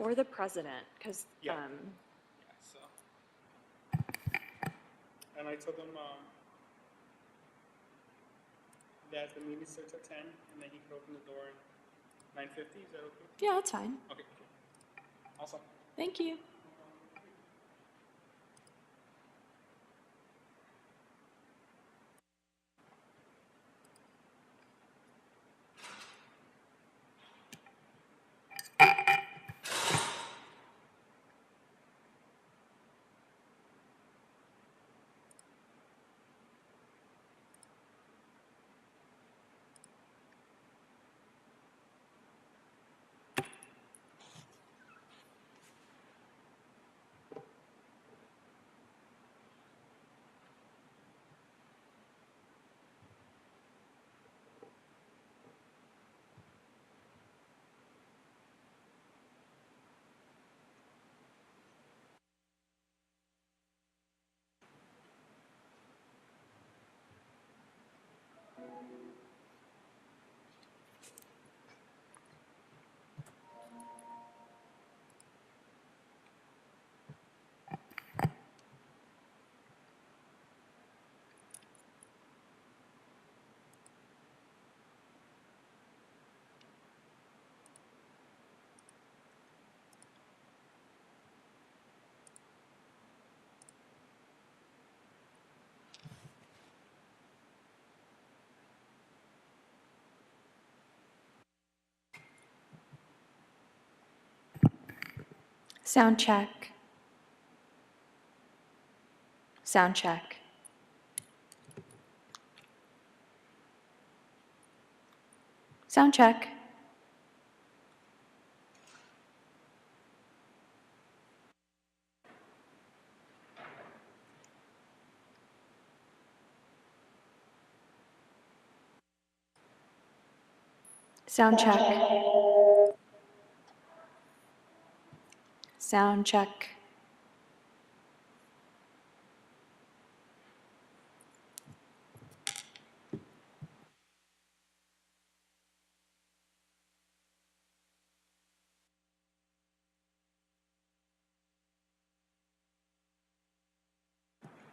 or the president, because, Yeah. So. And I told him that the meeting starts at 10, and then he could open the door at 9:50. Is that okay? yeah, that's fine. Okay, cool. Awesome. Thank you. Sound check. Sound check. Sound check. Sound check. Sound check.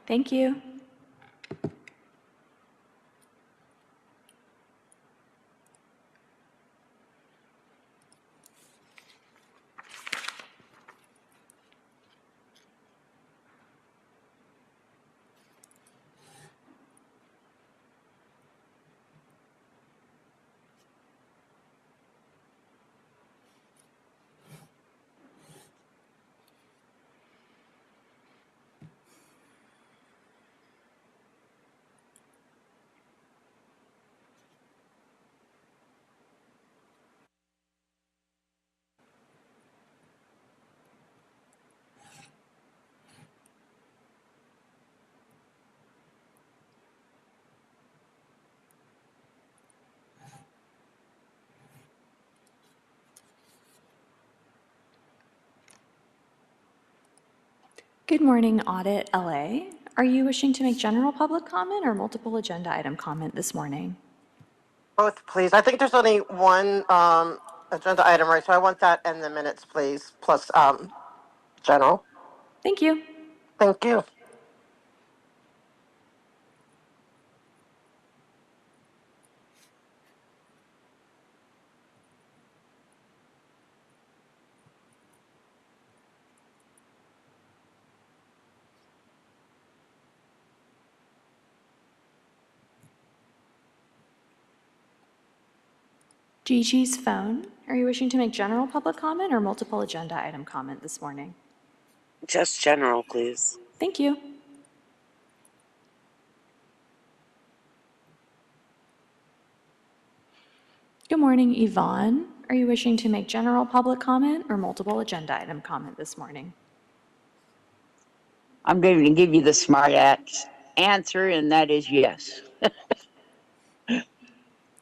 Thank you. Good morning, Audit LA. Are you wishing to make general public comment or multiple agenda item comment this morning? Both, please. I think there's only one agenda item, right? So I want that in the minutes, please, plus general. Thank you. Thank you. Gigi's phone. Are you wishing to make general public comment or multiple agenda item comment this morning? Just general, please. Thank you. Good morning, Yvonne. Are you wishing to make general public comment or multiple agenda item comment this morning? I'm going to give you the smart answer, and that is yes.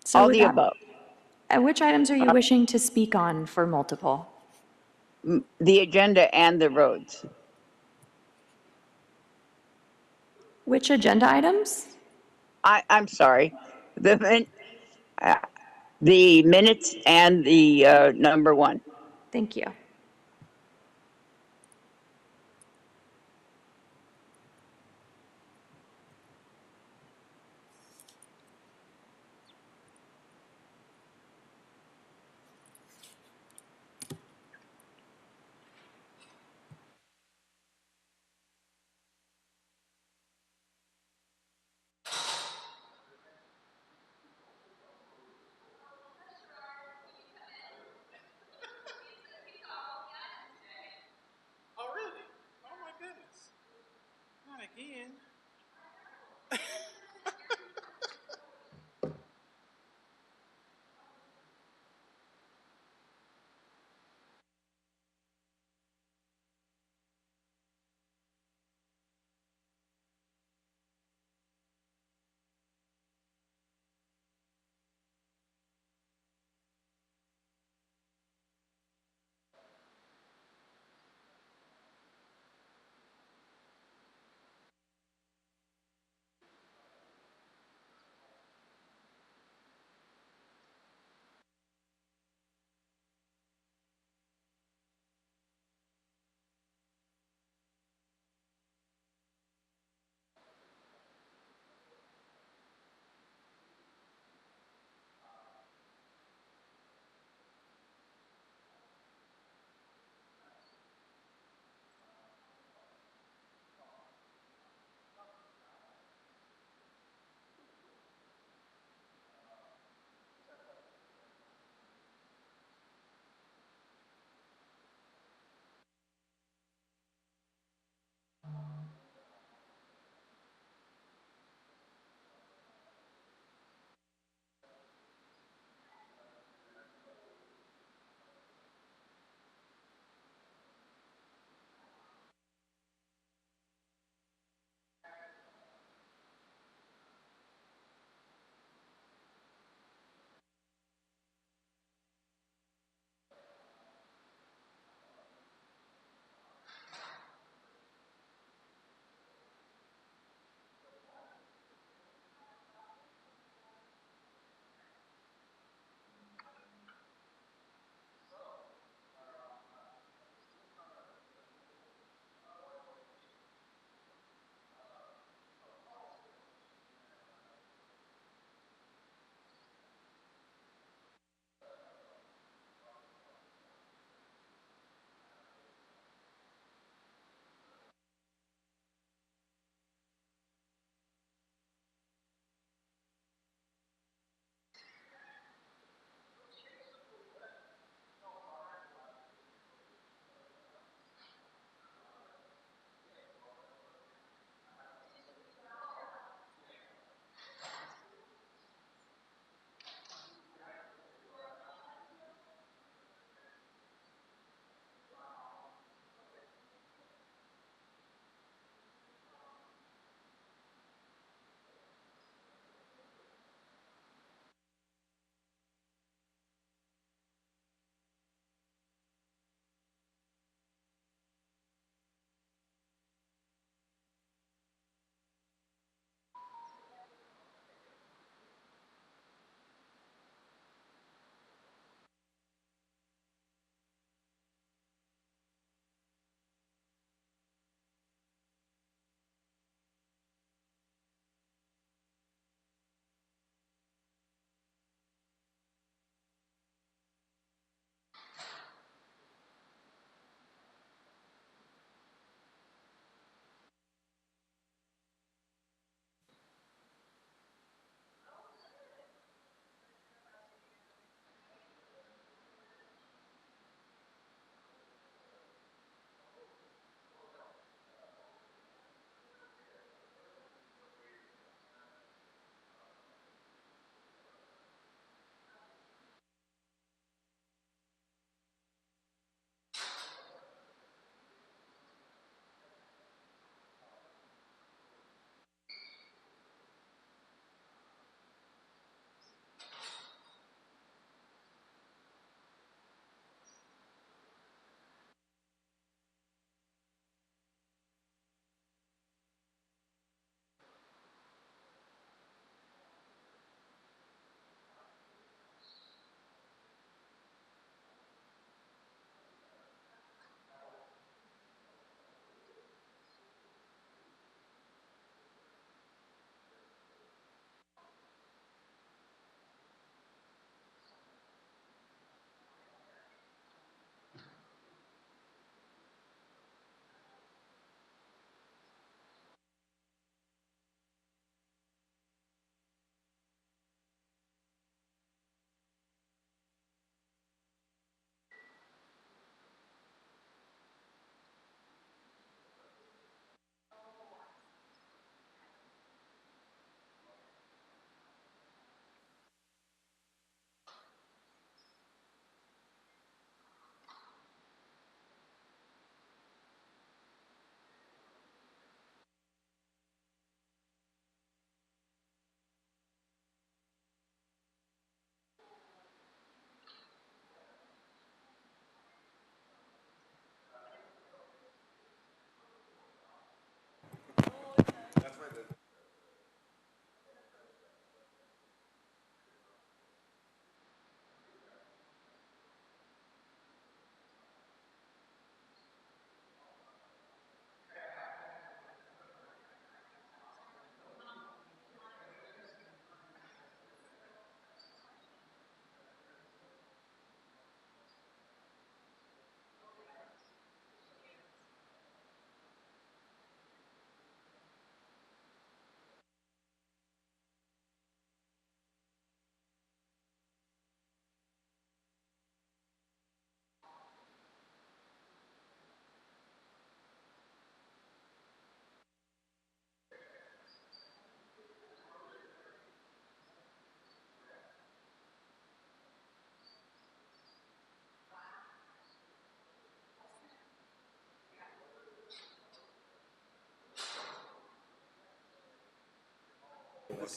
So All the above. Which items are you wishing to speak on for multiple? The agenda and the roads. Which agenda items? I'm sorry. The minutes and the number one. Thank you. again.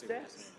this?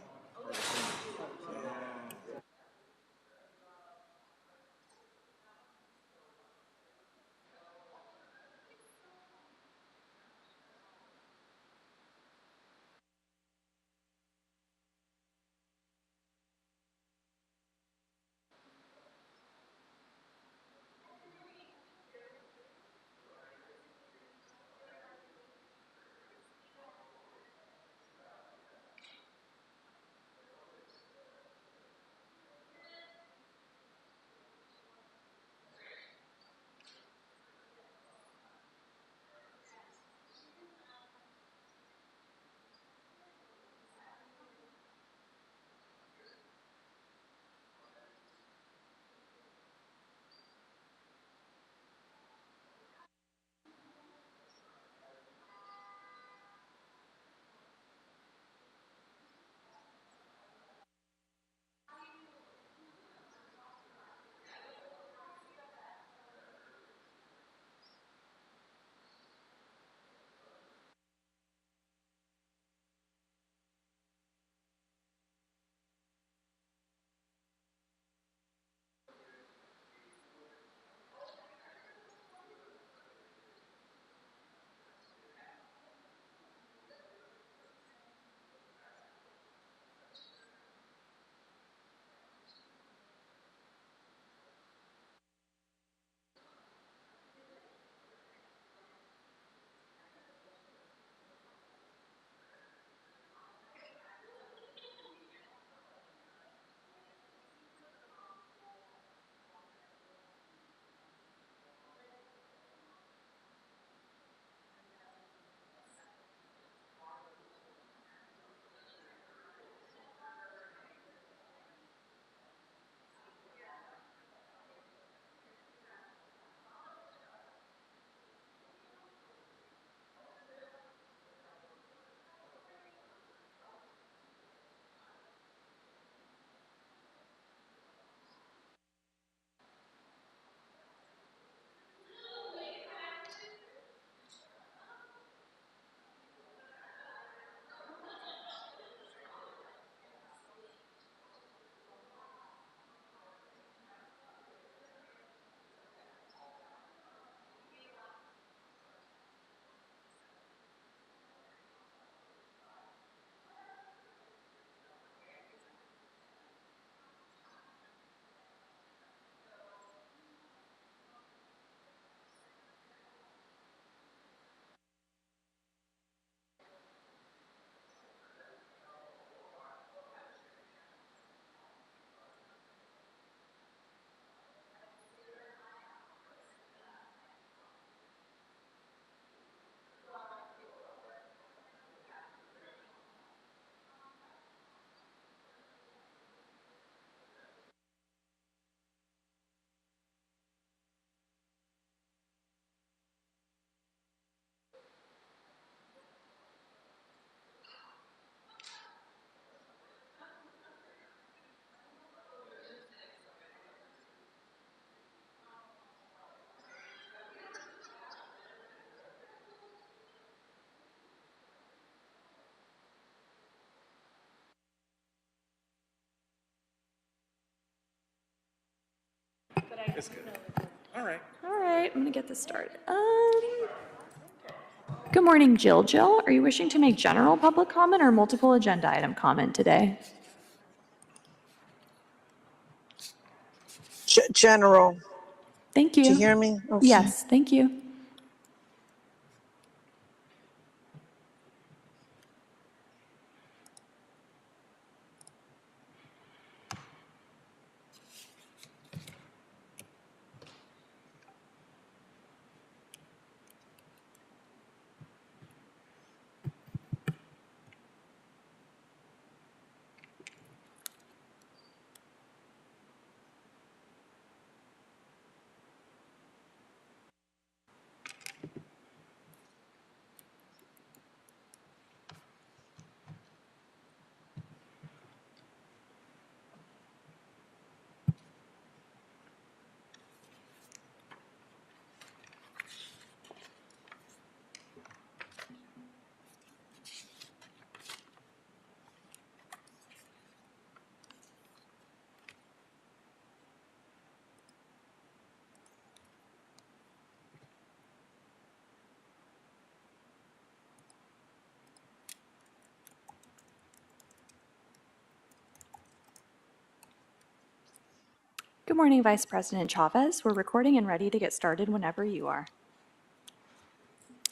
It's good. All right. All right, I'm gonna get this started. Good morning, Jill. Jill, are you wishing to make general public comment or multiple agenda item comment today? General, Thank do you you. hear me? Okay. Yes, thank you. Good morning, Vice President Chavez. We're recording and ready to get started whenever you are.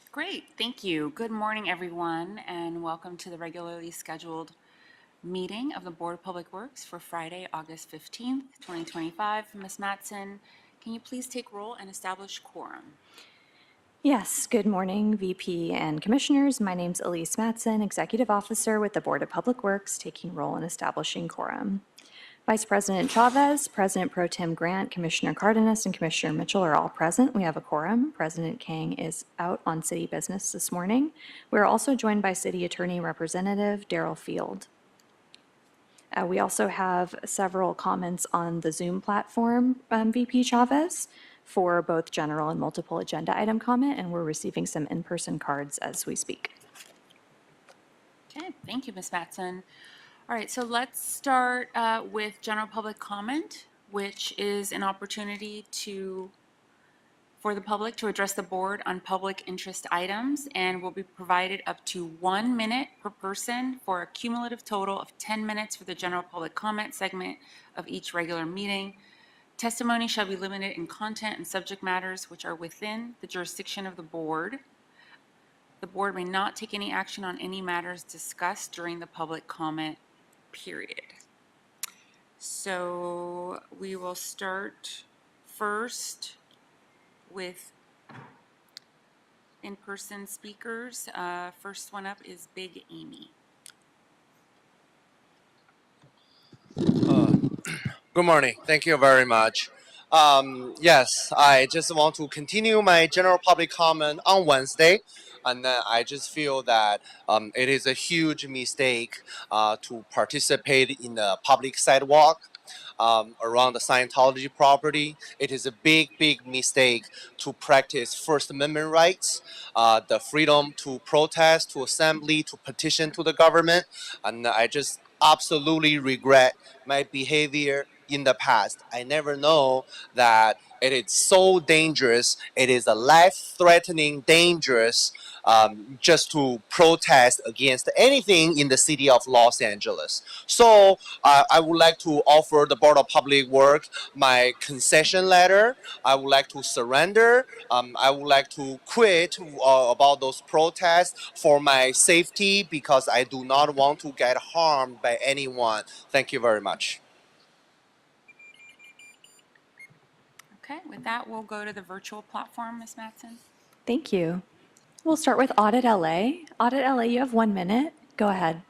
Great, thank you. Good morning, everyone, and welcome to the regularly scheduled meeting of the Board of Public Works for Friday, August 15th, 2025. Ms. Mattson, can you please take roll and establish quorum? Yes, good morning, VP and Commissioners. My name's Elise Mattson, Executive Officer with the Board of Public Works, taking role in establishing quorum. Vice President Chavez, President Pro Tem Grant, Commissioner Cardenas, and Commissioner Mitchell are all present. We have a quorum. President Kang is out on city business this morning. We're also joined by City Attorney Representative Daryl Field. We also have several comments on the Zoom platform, VP Chavez, for both general and multiple agenda item comment, and we're receiving some in-person cards as we speak. Okay, thank you, Ms. Mattson. All right, so let's start with general public comment, which is an opportunity for the public to address the board on public interest items, and will be provided up to 1 minute per person for a cumulative total of 10 minutes for the general public comment segment of each regular meeting. Testimony shall be limited in content and subject matters which are within the jurisdiction of the board. The board may not take any action on any matters discussed during the public comment period. So we will start first with in-person speakers. First one up is Big Amy. Good morning. Thank you very much. Yes, I just want to continue my general public comment on Wednesday. And then I just feel that it is a huge mistake to participate in the public sidewalk around the Scientology property. It is a big, big mistake to practice First Amendment rights, the freedom to protest, to assembly, to petition to the government. And I just absolutely regret my behavior in the past. I never know that it is so dangerous. It is a life-threatening, dangerous just to protest against anything in the city of Los Angeles. So I would like to offer the Board of Public Works my concession letter. I would like to surrender. I would like to quit about those protests for my safety because I do not want to get harmed by anyone. Thank you very much. Okay, with that, we'll go to the virtual platform, Ms. Mattson. Thank you. We'll start with Audit LA. Audit LA, you have 1 minute. Go ahead.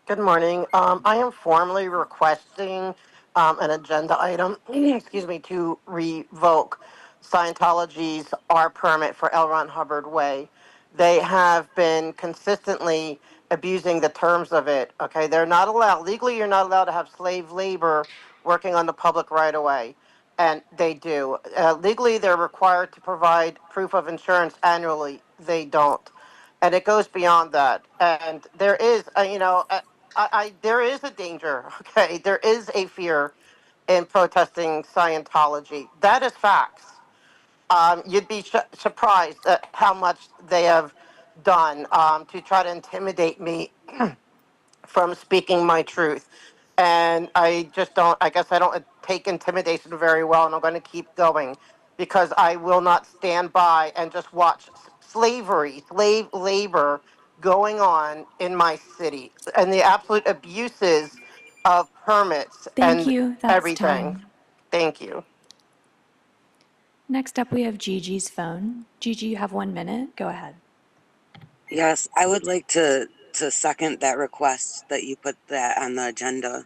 Good morning. I am formally requesting an agenda item, excuse me, to revoke Scientology's R permit for L. Ron Hubbard Way. They have been consistently abusing the terms of it. Okay, they're not allowed, legally, you're not allowed to have slave labor working on the public right of way. And they do. Legally, they're required to provide proof of insurance annually. They don't. And it goes beyond that. And there is, there is a danger. Okay, there is a fear in protesting Scientology. That is facts. You'd be surprised at how much they have done to try to intimidate me from speaking my truth. And I just don't, I guess I don't take intimidation very well, and I'm going to keep going because I will not stand by and just watch slavery, slave labor going on in my city and the absolute abuses of permits Thank and you. That's everything. time. Thank you. Next up, we have Gigi's phone. Gigi, you have 1 minute. Go ahead. Yes, I would like to second that request that you put that on the agenda.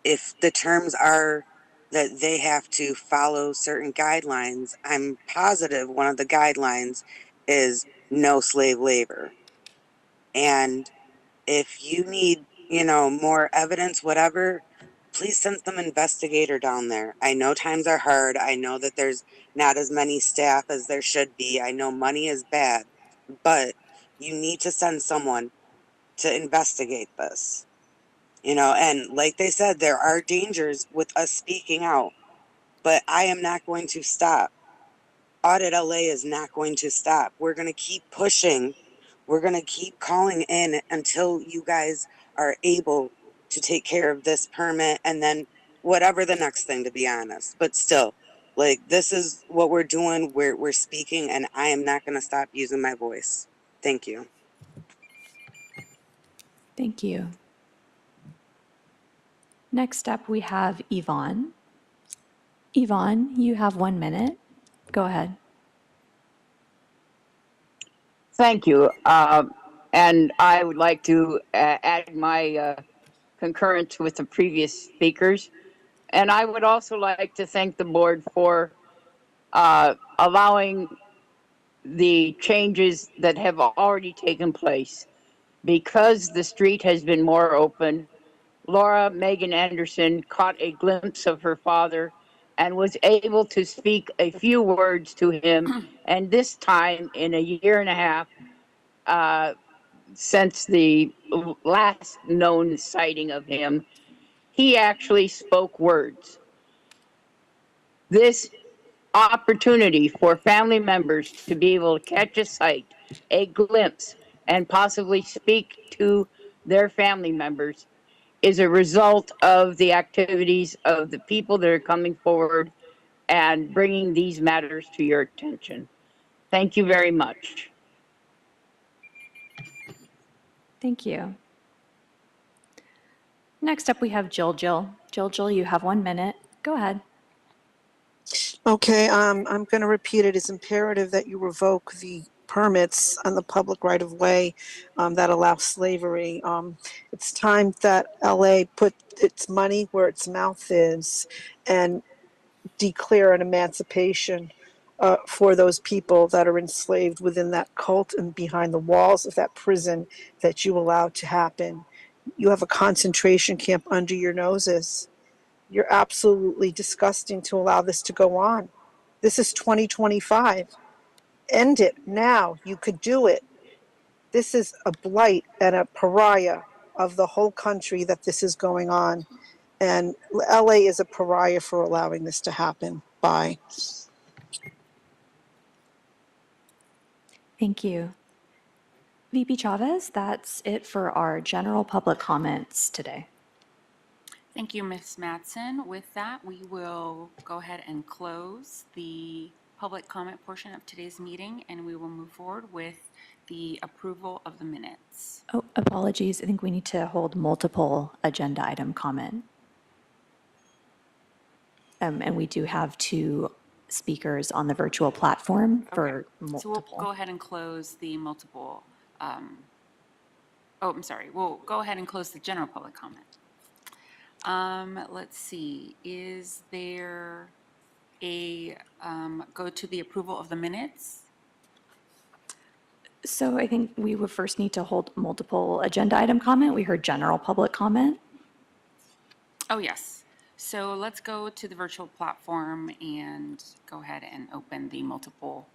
If the terms are that they have to follow certain guidelines, I'm positive one of the guidelines is no slave labor. And if you need, more evidence, whatever, please send some investigator down there. I know times are hard. I know that there's not as many staff as there should be. I know money is bad, but you need to send someone to investigate this. And like they said, there are dangers with us speaking out, but I am not going to stop. Audit LA is not going to stop. We're going to keep pushing. We're going to keep calling in until you guys are able to take care of this permit. And then whatever the next thing, to be honest. But still, like, this is what we're doing. We're speaking, and I am not going to stop using my voice. Thank you. Thank you. Next up, we have Yvonne. Yvonne, you have 1 minute. Go ahead. Thank you. And I would like to add my concurrence with the previous speakers. And I would also like to thank the board for allowing the changes that have already taken place. Because the street has been more open, Laura Megan Anderson caught a glimpse of her father and was able to speak a few words to him. And this time, in a year and a half, since the last known sighting of him, he actually spoke words. This opportunity for family members to be able to catch a sight, a glimpse, and possibly speak to their family members is a result of the activities of the people that are coming forward and bringing these matters to your attention. Thank you very much. Thank you. Next up, we have Jill. Jill, you have 1 minute. Go ahead. Okay, I'm going to repeat it. It's imperative that you revoke the permits on the public right-of-way that allow slavery. It's time that LA put its money where its mouth is and declare an emancipation for those people that are enslaved within that cult and behind the walls of that prison that you allowed to happen. You have a concentration camp under your noses. You're absolutely disgusting to allow this to go on. This is 2025. End it now. You could do it. This is a blight and a pariah of the whole country that this is going on. And LA is a pariah for allowing this to happen. Bye. Thank you. VP Chavez, that's it for our general public comments today. Thank you, Ms. Mattson. With that, we will go ahead and close the public comment portion of today's meeting, and we will move forward with the approval of the minutes. Oh, apologies. I think we need to hold multiple agenda item comment. And we do have 2 speakers on the virtual platform for multiple. So we'll go ahead and close the multiple, I'm sorry. We'll go ahead and close the general public comment. Let's see, is there a, go to the approval of the minutes? So I think we would first need to hold multiple agenda item comment. We heard general public comment. Oh, yes. So let's go to the virtual platform and go ahead and open the multiple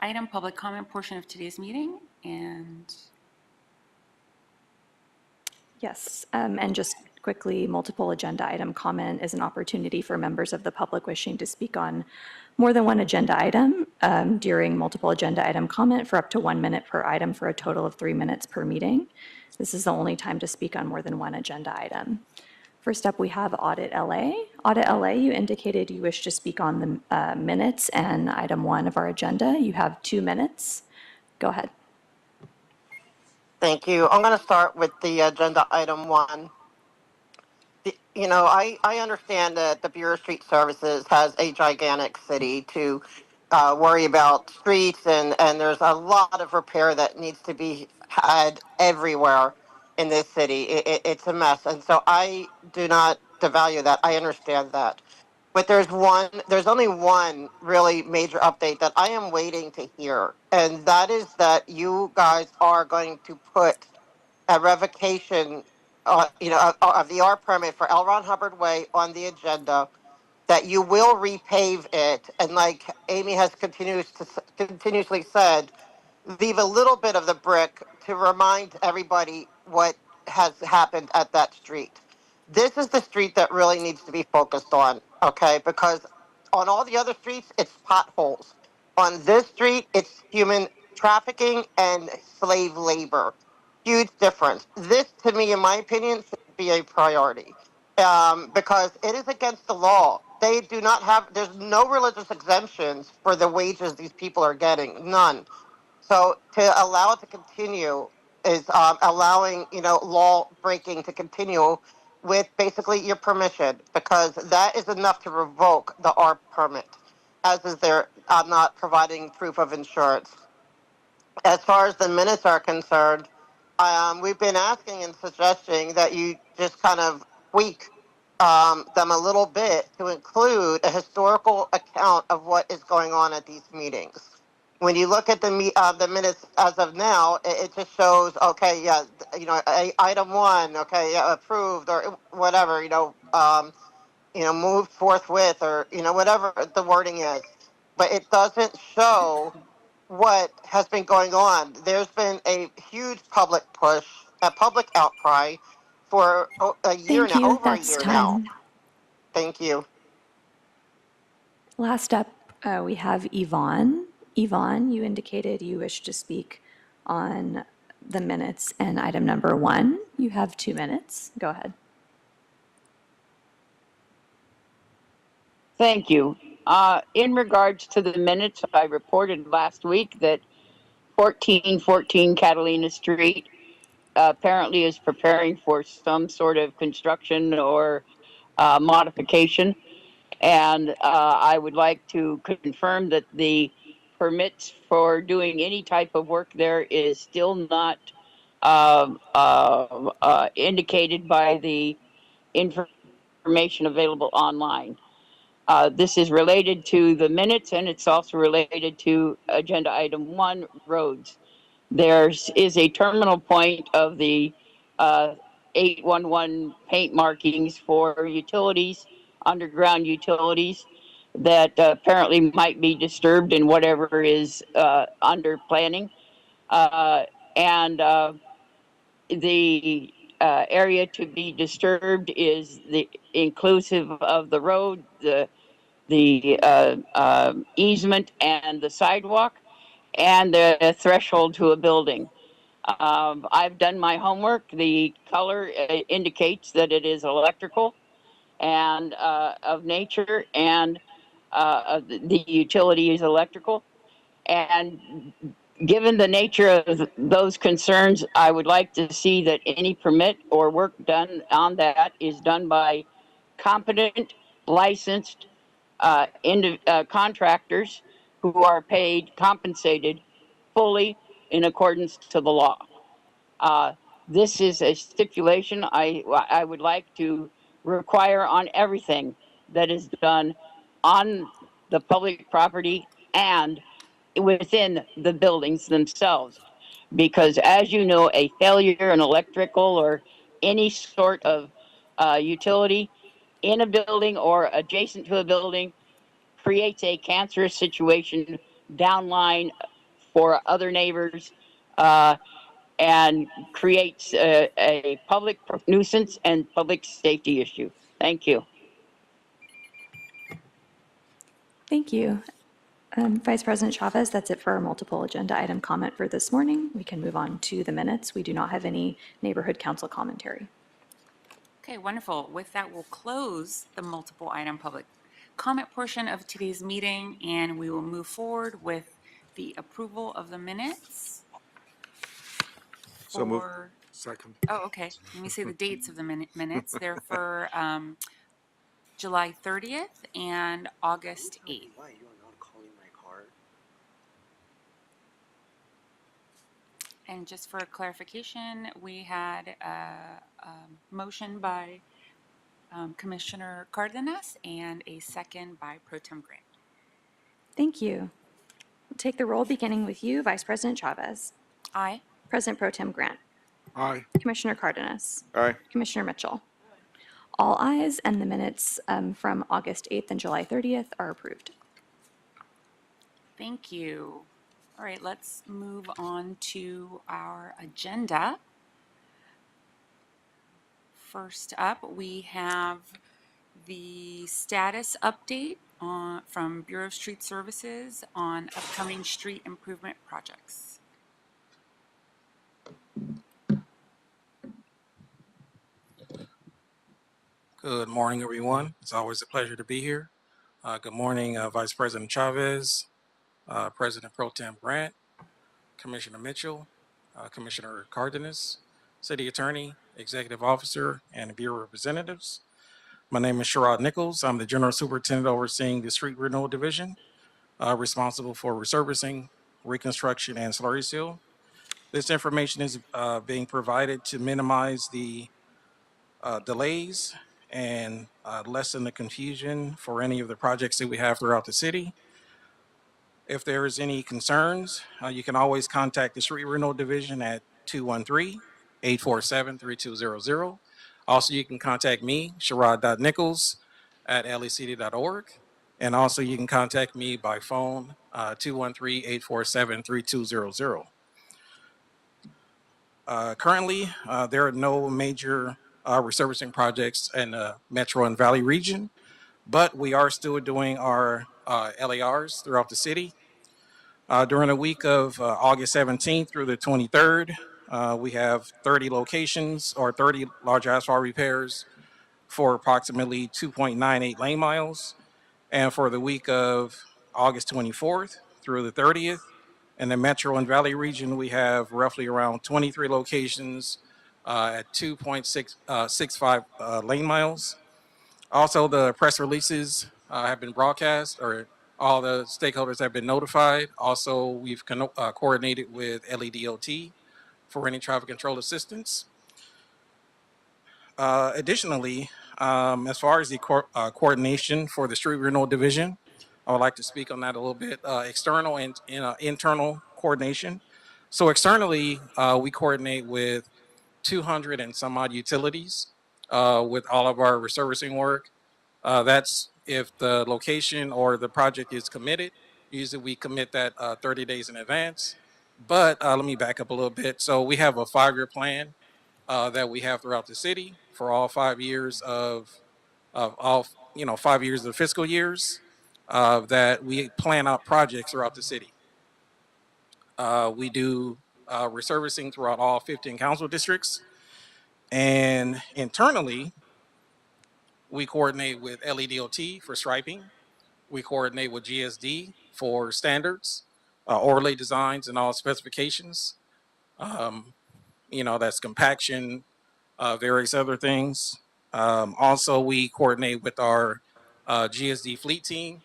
item public comment portion of today's meeting. And Yes, and just quickly, multiple agenda item comment is an opportunity for members of the public wishing to speak on more than one agenda item during multiple agenda item comment for up to 1 minute per item for a total of 3 minutes per meeting. This is the only time to speak on more than one agenda item. First up, we have Audit LA. Audit LA, you indicated you wish to speak on the minutes and item 1 of our agenda. You have 2 minutes. Go ahead. Thank you. I'm going to start with the agenda item 1. I understand that the Bureau of Street Services has a gigantic city to worry about streets, and there's a lot of repair that needs to be had everywhere in this city. It's a mess. And so I do not devalue that. I understand that. But there's only one really major update that I am waiting to hear. And that is that you guys are going to put a revocation of the R permit for L. Ron Hubbard Way on the agenda, that you will repave it, and like Amy has continuously said, leave a little bit of the brick to remind everybody what has happened at that street. This is the street that really needs to be focused on, okay? Because on all the other streets, it's potholes. On this street, it's human trafficking and slave labor. Huge difference. This, to me, in my opinion, should be a priority. because it is against the law. They do not have, there's no religious exemptions for the wages these people are getting, none. So to allow it to continue is allowing, law breaking to continue with basically your permission, because that is enough to revoke the R permit, as is their not providing proof of insurance. As far as the minutes are concerned, we've been asking and suggesting that you just kind of tweak them a little bit to include a historical account of what is going on at these meetings. When you look at the minutes as of now, it just shows, okay, yeah, item one, okay, yeah, approved or whatever, moved forthwith or whatever the wording is, but it doesn't show what has been going on. There's been a huge public push, a public outcry for a year Thank now, you. over a That's year now. time. Thank you. Last up, we have Yvonne. Yvonne, you indicated you wish to speak on the minutes and item number 1. You have 2 minutes. Go ahead. Thank you. In regards to the minutes, I reported last week that 1414 Catalina Street apparently is preparing for some sort of construction or modification. And I would like to confirm that the permits for doing any type of work there is still not indicated by the information available online. This is related to the minutes, and it's also related to agenda item 1, roads. There is a terminal point of the 811 paint markings for utilities, underground utilities, that apparently might be disturbed in whatever is under planning. And the area to be disturbed is the inclusive of the road, the easement and the sidewalk, and the threshold to a building. I've done my homework. The color indicates that it is electrical and of nature, and the utility is electrical. And given the nature of those concerns, I would like to see that any permit or work done on that is done by competent, licensed contractors who are paid, compensated fully in accordance to the law. This is a stipulation I would like to require on everything that is done on the public property and within the buildings themselves. Because as you know, a failure in electrical or any sort of utility in a building or adjacent to a building creates a cancerous situation downline for other neighbors, and creates a public nuisance and public safety issue. Thank you. Thank you. Vice President Chavez, that's it for our multiple agenda item comment for this morning. We can move on to the minutes. We do not have any neighborhood council commentary. Okay, wonderful. With that, we'll close the multiple item public comment portion of today's meeting, and we will move forward with the approval of the minutes. So moved. for- Second. Oh, okay. Let me say the dates of the minutes. They're for July 30th and August 8th. Why you are not calling my car? And just for clarification, we had a motion by Commissioner Cardenas and a second by Pro Tem Grant. Thank you. We'll take the roll beginning with you, Vice President Chavez. Aye. President Pro Tem Grant. Aye. Commissioner Cardenas. Aye. Commissioner Mitchell. All ayes, and the minutes from August 8th and July 30th are approved. Thank you. All right, let's move on to our agenda. First up, we have the status update from Bureau of Street Services on upcoming street improvement projects. Good morning, everyone. It's always a pleasure to be here. Good morning, Vice President Chavez, President Pro Tem Grant, Commissioner Mitchell, Commissioner Cardenas, City Attorney, Executive Officer, and Bureau Representatives. My name is Sherrod Nichols. I'm the General Superintendent overseeing the Street Renewal Division, responsible for resurfacing, reconstruction, and slurry seal. This information is being provided to minimize the delays and lessen the confusion for any of the projects that we have throughout the city. If there is any concerns, you can always contact the Street Renewal Division at 213-847-3200. Also, you can contact me, Sherrod.Nichols at lecd.org. And also you can contact me by phone, 213-847-3200. Currently, there are no major resurfacing projects in the Metro and Valley region, but we are still doing our LARs throughout the city. During the week of August 17th through the 23rd, we have 30 locations or 30 large asphalt repairs for approximately 2.98 lane miles. And for the week of August 24th through the 30th, in the Metro and Valley region, we have roughly around 23 locations at 2.65 lane miles. Also, the press releases have been broadcast, or all the stakeholders have been notified. Also, we've coordinated with LEDOT for any traffic control assistance. Additionally, as far as the coordination for the Street Renewal Division, I would like to speak on that a little bit. External and internal coordination. So externally, we coordinate with 200 and some odd utilities with all of our resurfacing work. That's if the location or the project is committed. Usually we commit that 30 days in advance. But let me back up a little bit. So we have a 5-year plan that we have throughout the city for all 5 years of all 5 years of fiscal years that we plan out projects throughout the city. We do resurfacing throughout all 15 council districts, and internally we coordinate with LEDOT for striping. We coordinate with GSD for standards, overlay designs, and all specifications. That's compaction, various other things. Also, we coordinate with our GSD fleet team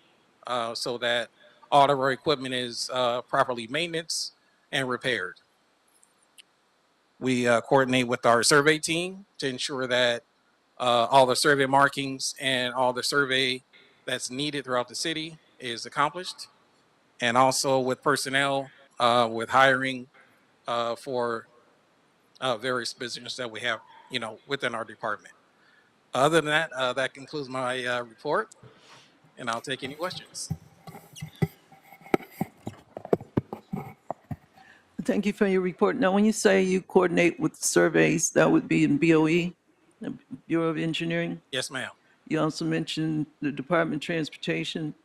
so that all of our equipment is properly maintenance and repaired. We coordinate with our survey team to ensure that all the survey markings and all the survey that's needed throughout the city is accomplished. And also with personnel, with hiring for various positions that we have, within our department. Other than that, that concludes my report, and I'll take any questions. Thank you for your report. Now, when you say you coordinate with surveys, that would be in BOE, the Bureau of Engineering? Yes, ma'am. You also mentioned the Department of Transportation.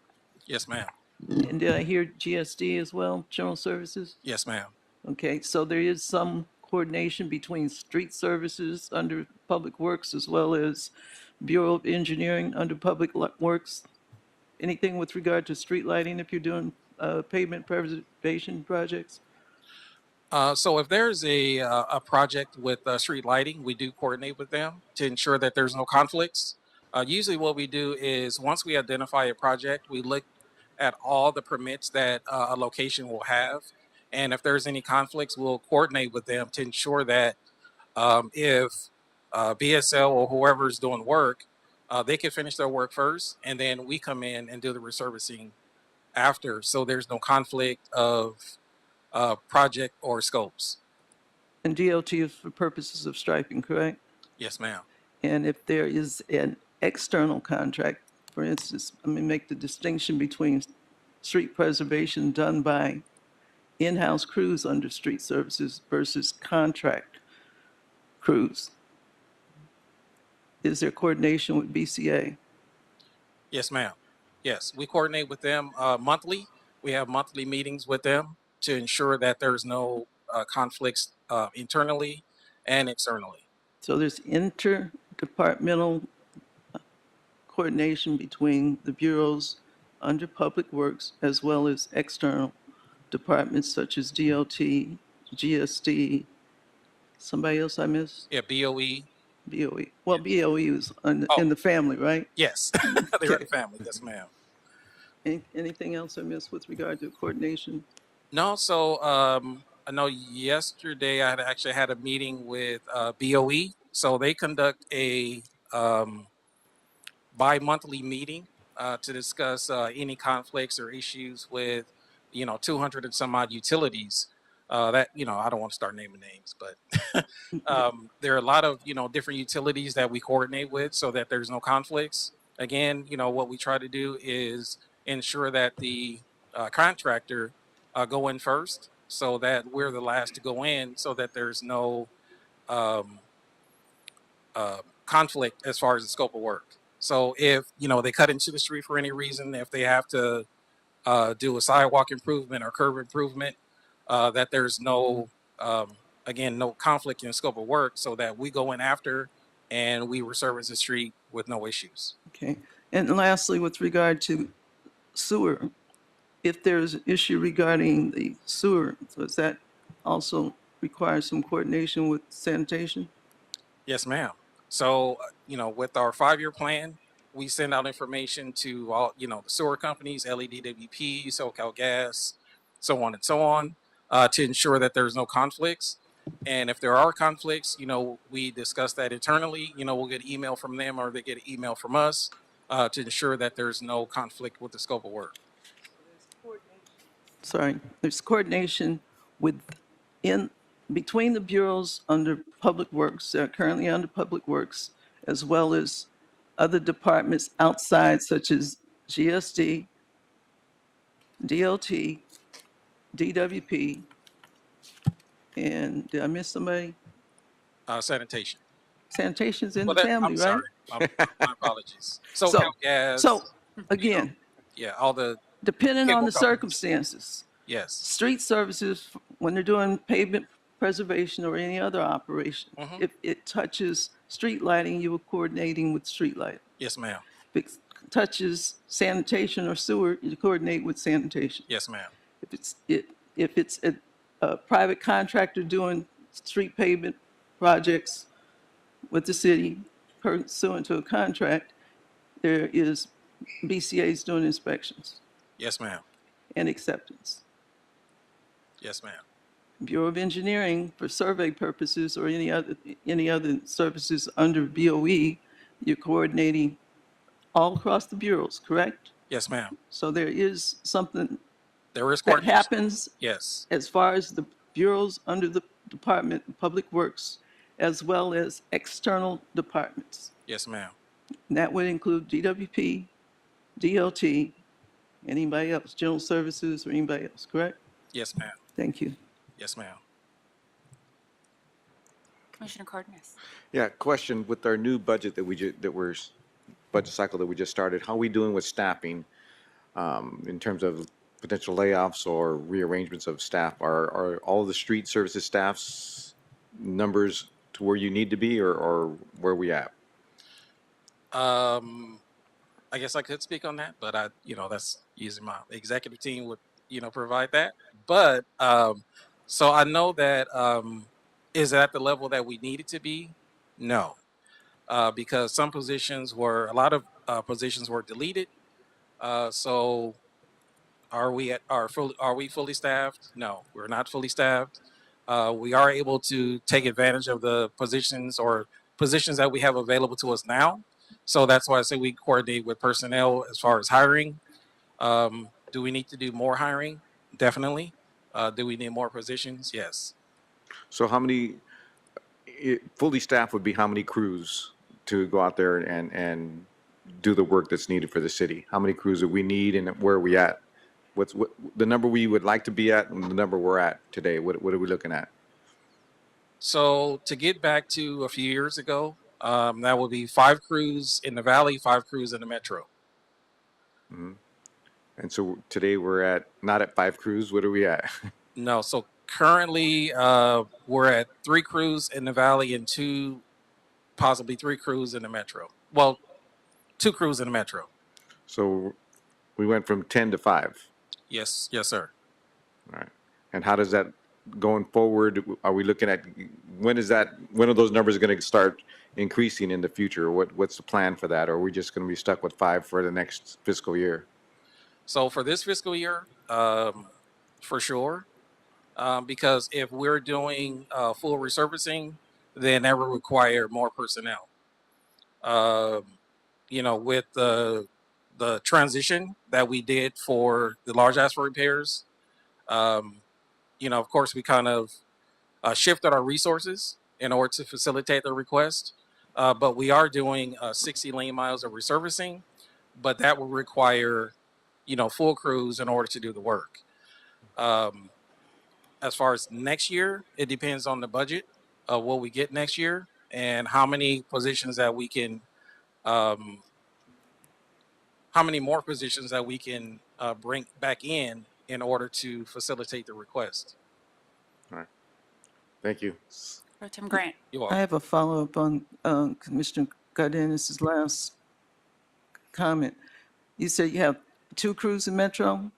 Yes, ma'am. And did I hear GSD as well, General Services? Yes, ma'am. Okay, so there is some coordination between street services under Public Works as well as Bureau of Engineering under Public Works? Anything with regard to street lighting if you're doing pavement preservation projects? So if there's a project with street lighting, we do coordinate with them to ensure that there's no conflicts. Usually what we do is once we identify a project, we look at all the permits that a location will have. And if there's any conflicts, we'll coordinate with them to ensure that if BSL or whoever's doing work, they can finish their work first, and then we come in and do the resurfacing after. So there's no conflict of project or scopes. And DOT is for purposes of striping, correct? Yes, ma'am. And if there is an external contract, for instance, let me make the distinction between street preservation done by in-house crews under street services versus contract crews. Is there coordination with BCA? Yes, ma'am. Yes, we coordinate with them monthly. We have monthly meetings with them to ensure that there's no conflicts internally and externally. So there's interdepartmental coordination between the bureaus under Public Works as well as external departments such as DLT, GSD, somebody else I missed? Yeah, BOE. BOE. Well, BOE is Oh. in the family, right? Yes, they're Okay. a family. Yes, ma'am. Anything else I missed with regard to coordination? No, so I know yesterday I had actually had a meeting with BOE. So they conduct a bi-monthly meeting to discuss any conflicts or issues with, 200 and some odd utilities. That, I don't want to start naming names, but there are a lot of, different utilities that we coordinate with so that there's no conflicts. Again, what we try to do is ensure that the contractor go in first so that we're the last to go in so that there's no conflict as far as the scope of work. So if, they cut into the street for any reason, if they have to do a sidewalk improvement or curb improvement, that there's no, again, no conflict in scope of work so that we go in after and we resurface the street with no issues. Okay. And lastly, with regard to sewer, if there's an issue regarding the sewer, does that also require some coordination with sanitation? Yes, ma'am. So, with our 5-year plan, we send out information to all, the sewer companies, LEDWP, SoCal Gas, so on and so on, to ensure that there's no conflicts. And if there are conflicts, we discuss that internally. We'll get email from them or they get an email from us to ensure that there's no conflict with the scope of work. Sorry, there's coordination between the bureaus under Public Works, that are currently under Public Works, as well as other departments outside such as GSD, DLT, DWP, and did I miss somebody? Sanitation. Sanitation's in Well, the family, I'm right? sorry. My apologies. SoCal Gas. So, again, Yeah, all the, depending on cable the companies. circumstances, yes. street services, when they're doing pavement preservation or any other operation, Mhm. if it touches street lighting, you are coordinating with street lighting. Yes, ma'am. If it touches sanitation or sewer, you coordinate with sanitation. Yes, ma'am. If it's a private contractor doing street pavement projects with the city pursuant to a contract, there is BCA's doing inspections Yes, ma'am. and acceptance. Yes, ma'am. Bureau of Engineering for survey purposes or any other services under BOE, you're coordinating all across the bureaus, correct? Yes, ma'am. So there is something There is that coordination. happens Yes. as far as the bureaus under the Department of Public Works, as well as external departments. Yes, ma'am. And that would include DWP, DLT, anybody else, general services or anybody else, correct? Yes, ma'am. Thank you. Yes, ma'am. Commissioner Cardenas. Yeah, question, with our new budget budget cycle that we just started, how are we doing with staffing in terms of potential layoffs or rearrangements of staff? Are all of the street services staffs numbers to where you need to be or where we at? I guess I could speak on that, but that's usually my executive team would, provide that. But so I know that is it at the level that we need it to be? No, because a lot of positions were deleted. So are we fully staffed? No, we're not fully staffed. We are able to take advantage of the positions that we have available to us now. So that's why I say we coordinate with personnel as far as hiring. Do we need to do more hiring? Definitely. Do we need more positions? Yes. So how many, fully staffed would be how many crews to go out there and do the work that's needed for the city? How many crews do we need and where are we at? What's the number we would like to be at and the number we're at today? What are we looking at? So to get back to a few years ago, that would be 5 crews in the valley, 5 crews in the metro. Mhm. And so today we're not at 5 crews. What are we at? No, so currently we're at 3 crews in the valley and possibly 3 crews in the metro. Well, 2 crews in the metro. So we went from 10 to 5. Yes, yes, sir. All right. And how does that, going forward, are we looking at, when are those numbers going to start increasing in the future? What's the plan for that? Or are we just going to be stuck with 5 for the next fiscal year? So for this fiscal year, for sure, because if we're doing full resurfacing, then that will require more personnel. Um, you know, with the transition that we did for the large asphalt repairs, you know, of course, we kind of shifted our resources in order to facilitate the request. But we are doing 60 lane miles of resurfacing, but that will require, you know, full crews in order to do the work. As far as next year, it depends on the budget of what we get next year and how many positions that we can, how many more positions that we can bring back in order to facilitate the request. All right. Thank you. Pro Tem Grant. You I are. have a follow-up on Commissioner Cardenas's last comment. You said you have 2 crews in Metro?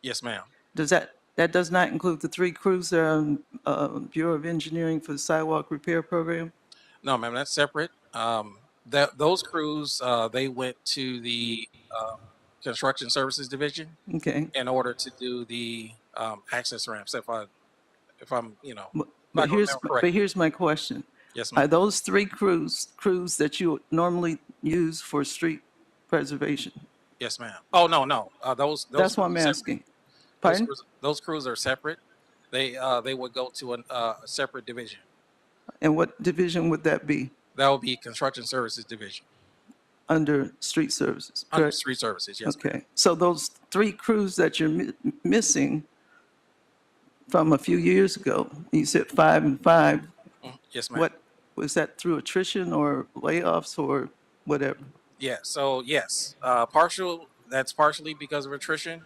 Yes, ma'am. That does not include the 3 crews that are on Bureau of Engineering for the sidewalk repair program? No, ma'am, that's separate. Those crews, they went to the construction services division Okay. in order to do the access ramps. If I'm, you know, But not going to here's, remember but correctly. here's my question. Yes, Are ma'am. those 3 crews that you normally use for street preservation? Yes, ma'am. Oh, no. Those That's what I'm crews are separate. asking. Pardon? Those crews are separate. They would go to a separate division. And what division would that be? That would be construction services division Under street services, under correct? street services. Yes, ma'am. Okay. So those 3 crews that you're missing from a few years ago, you said 5 and 5. Yes, ma'am. What, was that through attrition or layoffs or whatever? Yeah. So yes, That's partially because of attrition.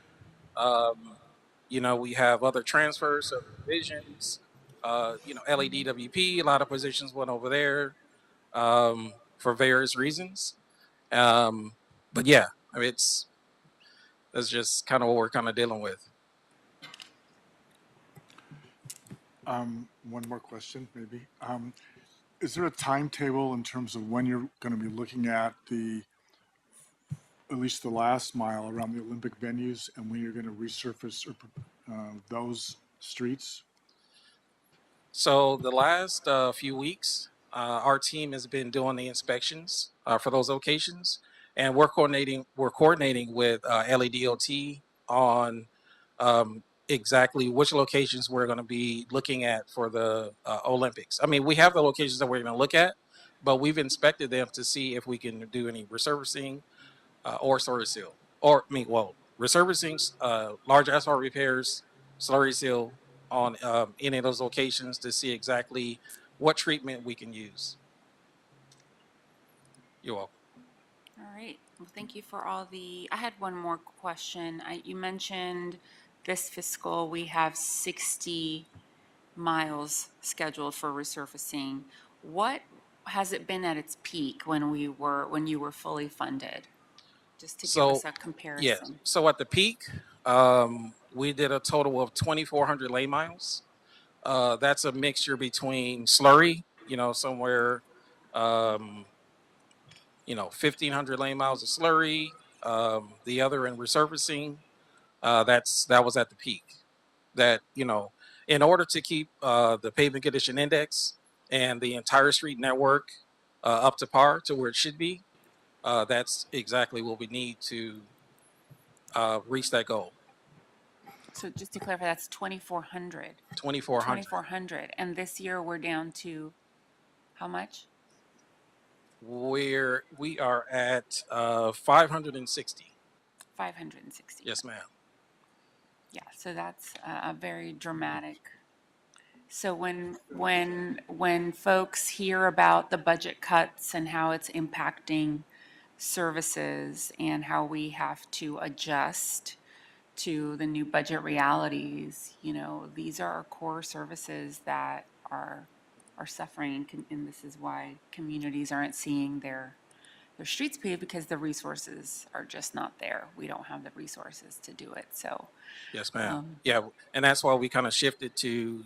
You know, we have other transfers of divisions. You know, LEDWP, a lot of positions went over there for various reasons. But yeah, I mean, that's just kind of what we're kind of dealing with. One more question, maybe. Is there a timetable in terms of when you're going to be looking at at least the last mile around the Olympic venues and when you're going to resurface those streets? So the last few weeks, our team has been doing the inspections for those locations, and we're coordinating with LADOT on exactly which locations we're going to be looking at for the Olympics. I mean, we have the locations that we're going to look at, but we've inspected them to see if we can do any resurfacing or slurry seal, resurfacing, large asphalt repairs, slurry seal on any of those locations to see exactly what treatment we can use. You're welcome. All right. Well, thank you for all I had one more question. You mentioned this fiscal, we have 60 miles scheduled for resurfacing. What has it been at its peak when you were fully funded? Just to give us a comparison. Yeah. So at the peak, we did a total of 2,400 lane miles. That's a mixture between slurry, you know, somewhere, 1,500 lane miles of slurry. The other in resurfacing. That was at the peak. That, you know, in order to keep the pavement condition index and the entire street network up to par to where it should be, that's exactly what we need to reach that goal. So just to clarify, that's 2,400. 2,400. 2,400. And this year we're down to how much? We are at 560. 560. Yes, ma'am. Yeah, so that's a very dramatic. So when folks hear about the budget cuts and how it's impacting services and how we have to adjust to the new budget realities, you know, these are our core services that are suffering, and this is why communities aren't seeing their their streets paved because the resources are just not there. We don't have the resources to do it, so. Yes, ma'am. Yeah, and that's why we kind of shifted to,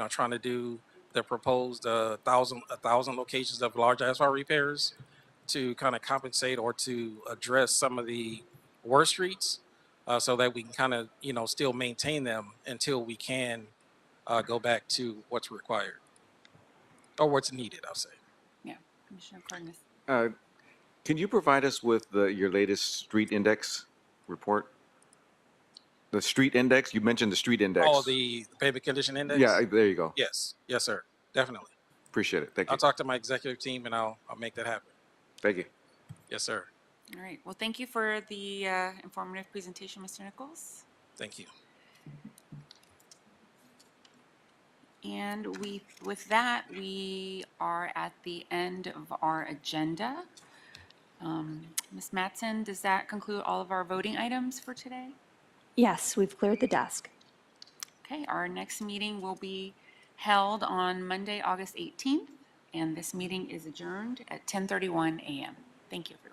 trying to do the proposed 1,000 locations of large asphalt repairs to kind of compensate or to address some of the worst streets, so that we can kind of, still maintain them until we can go back to what's required or what's needed, I'll say. Yeah, Commissioner Cardenas. Can you provide us with your latest street index report? The street index, you mentioned the street index. Oh, the pavement condition index? Yeah, there you go. Yes, sir, definitely. Appreciate it. Thank you. I'll talk to my executive team and I'll make that happen. Thank you. Yes, sir. All right, well, thank you for the informative presentation, Mr. Nichols. Thank you. And with that, we are at the end of our agenda. Ms. Mattson, does that conclude all of our voting items for today? Yes, we've cleared the desk. Okay, our next meeting will be held on Monday, August 18th, and this meeting is adjourned at 10:31 a.m. Thank you, everyone.